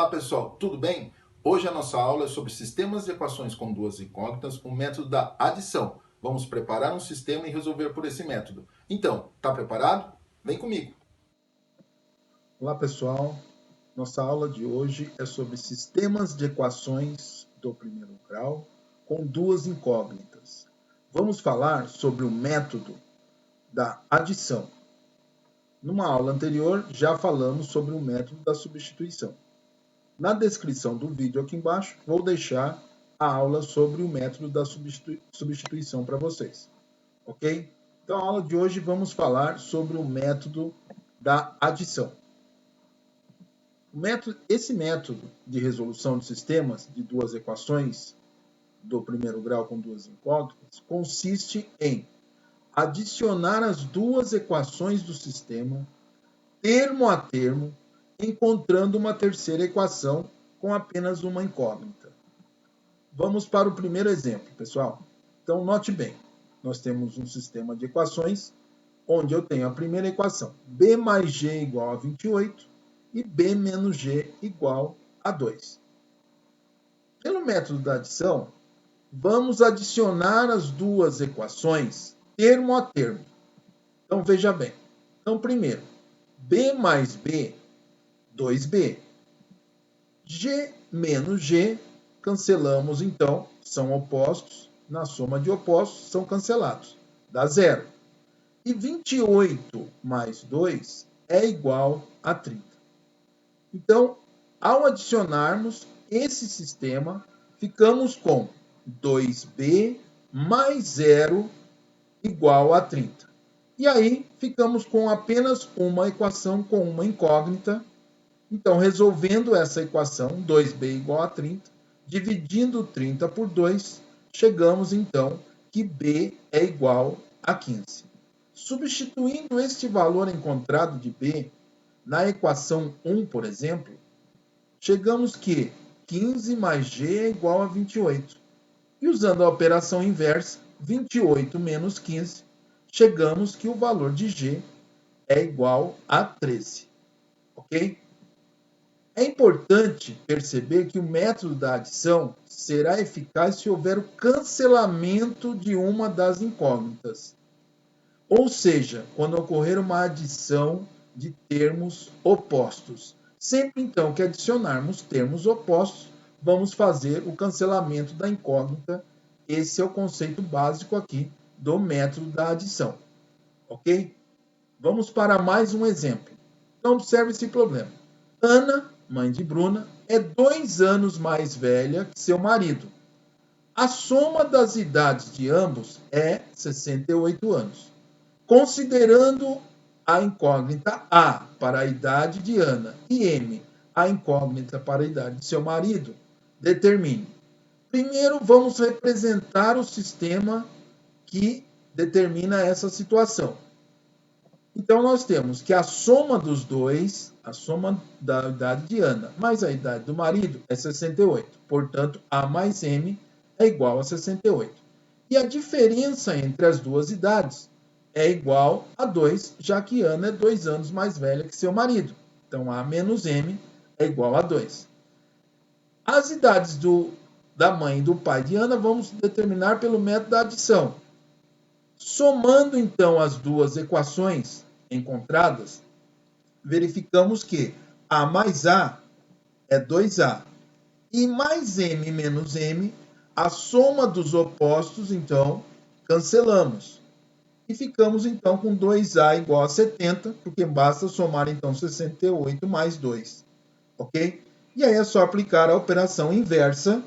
Olá pessoal, tudo bem? Hoje a nossa aula é sobre sistemas de equações com duas incógnitas, o método da adição. Vamos preparar um sistema e resolver por esse método. Então, está preparado? Vem comigo! Olá pessoal, nossa aula de hoje é sobre sistemas de equações do primeiro grau com duas incógnitas. Vamos falar sobre o método da adição. Numa aula anterior já falamos sobre o método da substituição. Na descrição do vídeo aqui embaixo vou deixar a aula sobre o método da substituição para vocês, ok? Então, na aula de hoje vamos falar sobre o método da adição. Esse método de resolução de sistemas de duas equações do primeiro grau com duas incógnitas consiste em adicionar as duas equações do sistema, termo a termo, encontrando uma terceira equação com apenas uma incógnita. Vamos para o primeiro exemplo, pessoal. Então, note bem, nós temos um sistema de equações onde eu tenho a primeira equação, b mais g igual a 28, e b menos g igual a 2. Pelo método da adição, vamos adicionar as duas equações termo a termo. Então, veja bem. Então, primeiro, b mais b, 2b. G menos g, cancelamos então, são opostos, na soma de opostos são cancelados, dá zero. E 28 mais 2 é igual a 30. Então, ao adicionarmos esse sistema, ficamos com 2b mais 0 igual a 30. E aí, ficamos com apenas uma equação com uma incógnita. Então, resolvendo essa equação, 2b igual a 30, dividindo 30 por 2, chegamos então que b é igual a 15. Substituindo este valor encontrado de b na equação 1, por exemplo, chegamos que 15 mais g é igual a 28. E usando a operação inversa, 28 menos 15, chegamos que o valor de g é igual a 13. Ok? É importante perceber que o método da adição será eficaz se houver o cancelamento de uma das incógnitas. Ou seja, quando ocorrer uma adição de termos opostos. Sempre, então, que adicionarmos termos opostos, vamos fazer o cancelamento da incógnita. Esse é o conceito básico aqui do método da adição. Ok? Vamos para mais um exemplo. Então, observe esse problema. Ana, mãe de Bruna, é 2 anos mais velha que seu marido. A soma das idades de ambos é 68 anos. Considerando a incógnita A para a idade de Ana e M, a incógnita para a idade de seu marido, determine. Primeiro, vamos representar o sistema que determina essa situação. Então, nós temos que a soma dos dois, a soma da idade de Ana mais a idade do marido é 68. Portanto, A mais M é igual a 68. E a diferença entre as duas idades é igual a 2, já que Ana é 2 anos mais velha que seu marido. Então, A menos M é igual a 2. As idades da mãe e do pai de Ana vamos determinar pelo método da adição. Somando, então, as duas equações encontradas, verificamos que A mais A é 2A. E mais M menos M, a soma dos opostos, então, cancelamos. E ficamos, então, com 2A igual a 70, porque basta somar, então, 68 mais 2. Ok? E aí é só aplicar a operação inversa.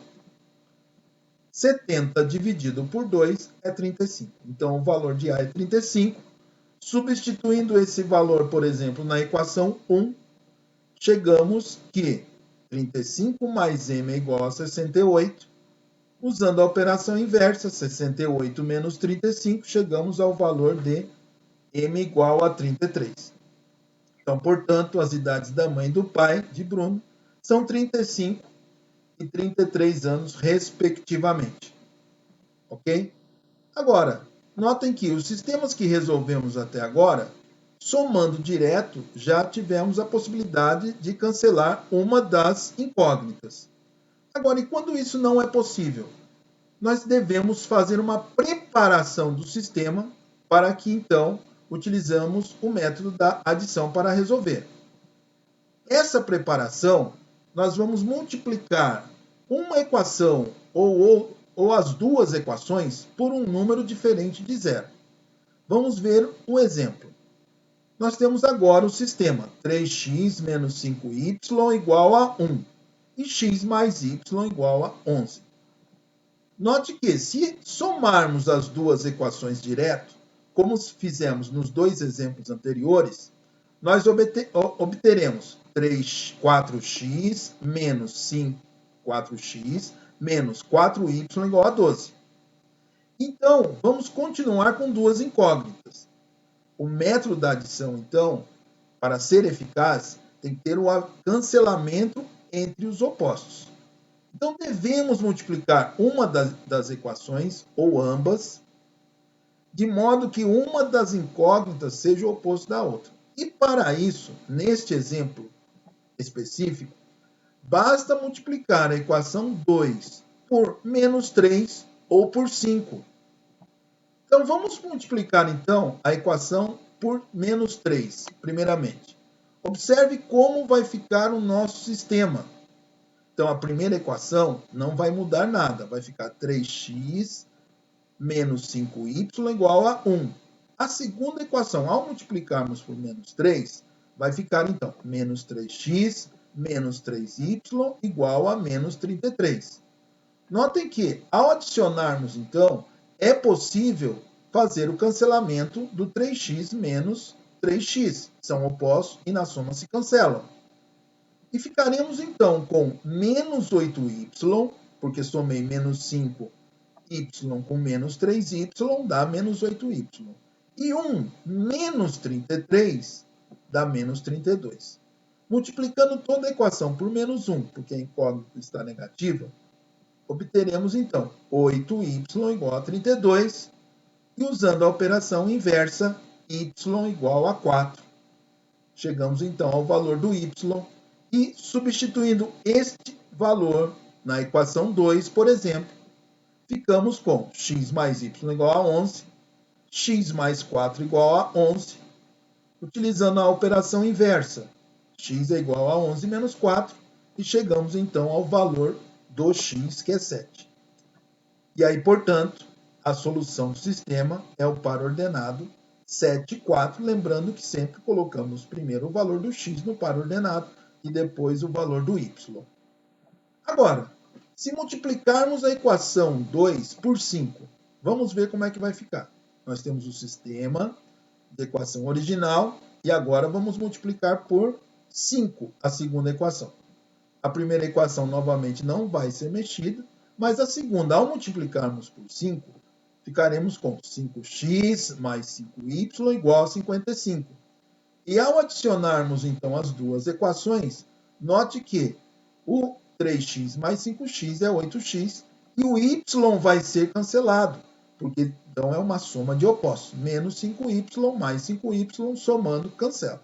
70 dividido por 2 é 35. Então, o valor de A é 35. Substituindo esse valor, por exemplo, na equação 1, chegamos que 35 mais M é igual a 68. Usando a operação inversa, 68 menos 35, chegamos ao valor de M igual a 33. Então, portanto, as idades da mãe e do pai de Bruno são 35 e 33 anos, respectivamente. Ok? Agora, notem que os sistemas que resolvemos até agora somando direto, já tivemos a possibilidade de cancelar uma das incógnitas. Agora, e quando isso não é possível? Nós devemos fazer uma preparação do sistema para que, então, utilizamos o método da adição para resolver. Essa preparação, nós vamos multiplicar uma equação ou as duas equações por um número diferente de zero. Vamos ver o exemplo. Nós temos agora o sistema 3x menos 5y igual a 1 e x mais y igual a 11. Note que, se somarmos as duas equações direto, como fizemos nos dois exemplos anteriores, nós obteremos 4x menos 4x menos 4y igual a 12. Então, vamos continuar com duas incógnitas. O método da adição, então, para ser eficaz, tem que ter o cancelamento entre os opostos. Então, devemos multiplicar uma das equações, ou ambas, de modo que uma das incógnitas seja o oposto da outra. E para isso, neste exemplo específico, basta multiplicar a equação 2 por menos 3 ou por 5. Então, vamos multiplicar, então, a equação por menos 3, primeiramente. Observe como vai ficar o nosso sistema. Então, a primeira equação não vai mudar nada. Vai ficar 3x menos 5y igual a 1. A segunda equação, ao multiplicarmos por menos 3, vai ficar, então, menos 3x menos 3y igual a menos 33. Notem que, ao adicionarmos, então, é possível fazer o cancelamento do 3x menos 3x. São opostos e na soma se cancelam. E ficaremos, então, com menos 8y, porque somei menos 5y com menos 3y, dá menos 8y. E 1 menos 33 dá menos 32. Multiplicando toda a equação por menos 1, porque a incógnita está negativa, obteremos, então, 8y igual a 32, e usando a operação inversa, y igual a 4. Chegamos, então, ao valor do y, e substituindo este valor na equação 2, por exemplo, ficamos com x mais y igual a 11, x mais 4 igual a 11, utilizando a operação inversa, x é igual a 11 menos 4, e chegamos, então, ao valor do x, que é 7. E aí, portanto, a solução do sistema é o par ordenado 7 e 4, lembrando que sempre colocamos primeiro o valor do x no par ordenado e depois o valor do y. Agora, se multiplicarmos a equação 2 por 5, vamos ver como é que vai ficar. Nós temos o sistema de equação original e agora vamos multiplicar por 5 a segunda equação. A primeira equação novamente não vai ser mexida, mas a segunda, ao multiplicarmos por 5, ficaremos com 5x mais 5y igual a 55. E ao adicionarmos, então, as duas equações, note que o 3x mais 5x é 8x e o y vai ser cancelado, porque então é uma soma de opostos. Menos 5y mais 5y, somando, cancela.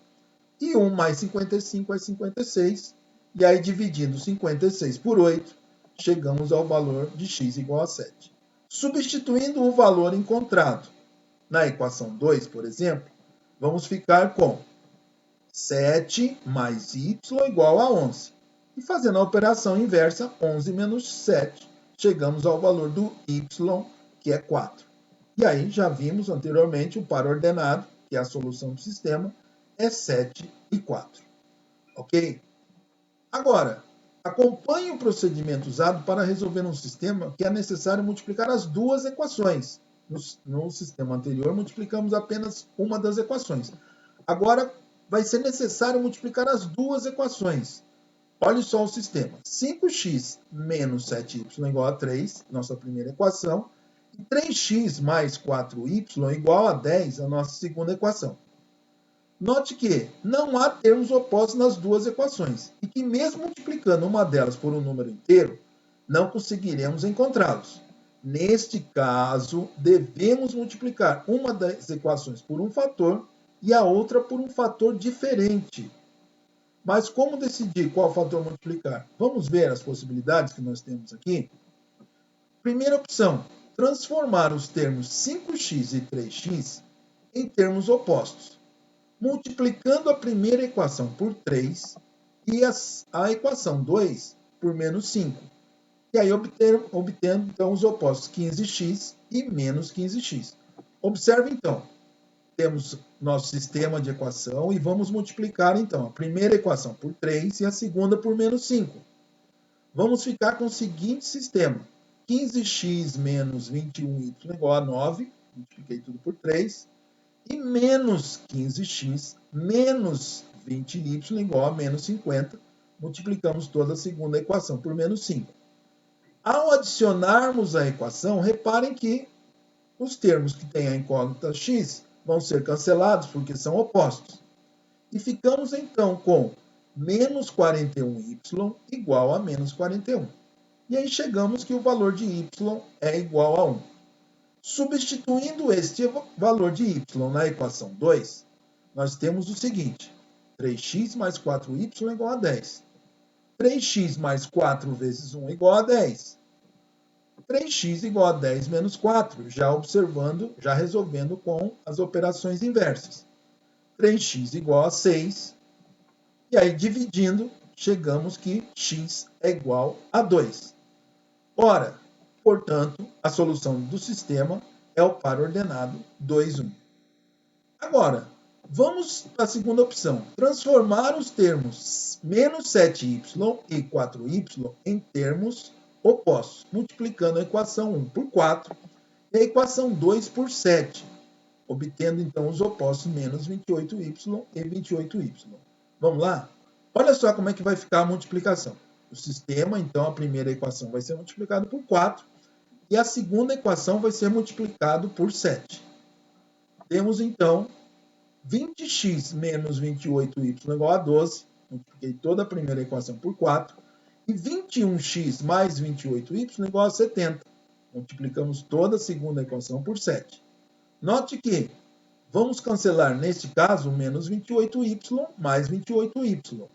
E 1 mais 55 é 56, e aí dividindo 56 por 8, chegamos ao valor de x igual a 7. Substituindo o valor encontrado na equação 2, por exemplo, vamos ficar com 7 mais y igual a 11. E fazendo a operação inversa, 11 menos 7, chegamos ao valor do y, que é 4. E aí já vimos anteriormente o par ordenado, que é a solução do sistema, é 7 e 4. Ok? Agora, acompanhe o procedimento usado para resolver um sistema que é necessário multiplicar as duas equações. No sistema anterior, multiplicamos apenas uma das equações. Agora, vai ser necessário multiplicar as duas equações. Olhe só o sistema. 5x menos 7y igual a 3, nossa primeira equação, e 3x mais 4y igual a 10, a nossa segunda equação. Note que não há termos opostos nas duas equações, e que mesmo multiplicando uma delas por um número inteiro, não conseguiremos encontrá-los. Neste caso, devemos multiplicar uma das equações por um fator e a outra por um fator diferente. Mas como decidir qual fator multiplicar? Vamos ver as possibilidades que nós temos aqui. Primeira opção, transformar os termos 5x e 3x em termos opostos, multiplicando a primeira equação por 3 e a equação 2 por menos 5. E aí obtendo então os opostos 15x e menos 15x. Observe então, temos nosso sistema de equação e vamos multiplicar então a primeira equação por 3 e a segunda por menos 5. Vamos ficar com o seguinte sistema: 15x menos 21y igual a 9, multipliquei tudo por 3, e menos 15x menos 20y igual a menos 50, multiplicamos toda a segunda equação por menos 5. Ao adicionarmos a equação, reparem que os termos que têm a incógnita x vão ser cancelados porque são opostos. E ficamos então com menos 41y igual a menos 41. E aí chegamos que o valor de y é igual a 1. Substituindo este valor de y na equação 2, nós temos o seguinte: 3x mais 4y igual a 10. 3x mais 4 vezes 1 igual a 10. 3x igual a 10 menos 4, já resolvendo com as operações inversas. 3x igual a 6, e aí dividindo, chegamos que x é igual a 2. Ora, portanto, a solução do sistema é o par ordenado 2, 1. Agora, vamos para a segunda opção. Transformar os termos menos 7y e 4y em termos opostos, multiplicando a equação 1 por 4 e a equação 2 por 7, obtendo então os opostos menos 28y e 28y. Vamos lá? Olha só como é que vai ficar a multiplicação. O sistema, então, a primeira equação vai ser multiplicada por 4 e a segunda equação vai ser multiplicada por 7. Temos, então, 20x menos 28y igual a 12, multipliquei toda a primeira equação por 4, e 21x mais 28y igual a 70. Multiplicamos toda a segunda equação por 7. Note que vamos cancelar, neste caso, menos 28y mais 28y.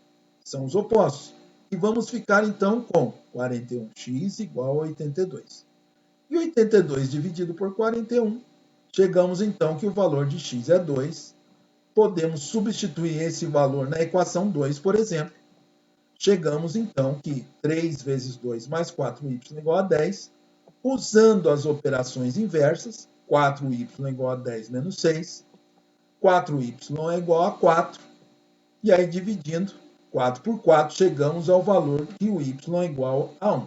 São os opostos. E vamos ficar, então, com 41x igual a 82. E 82 dividido por 41, chegamos, então, que o valor de x é 2. Podemos substituir esse valor na equação 2, por exemplo. Chegamos, então, que 3 vezes 2 mais 4y igual a 10. Usando as operações inversas, 4y igual a 10 menos 6. 4y é igual a 4. E aí, dividindo 4 por 4, chegamos ao valor que o y é igual a 1.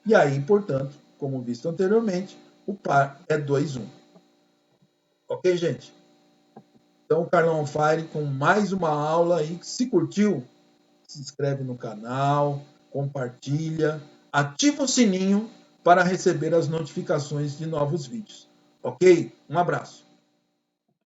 E aí, portanto, como visto anteriormente, o par é 2, 1. Ok, gente? Então, o Carlão on Fire com mais uma aula aí. Se curtiu, se inscreve no canal, compartilha, ativa o sininho para receber as notificações de novos vídeos. Ok? Um abraço.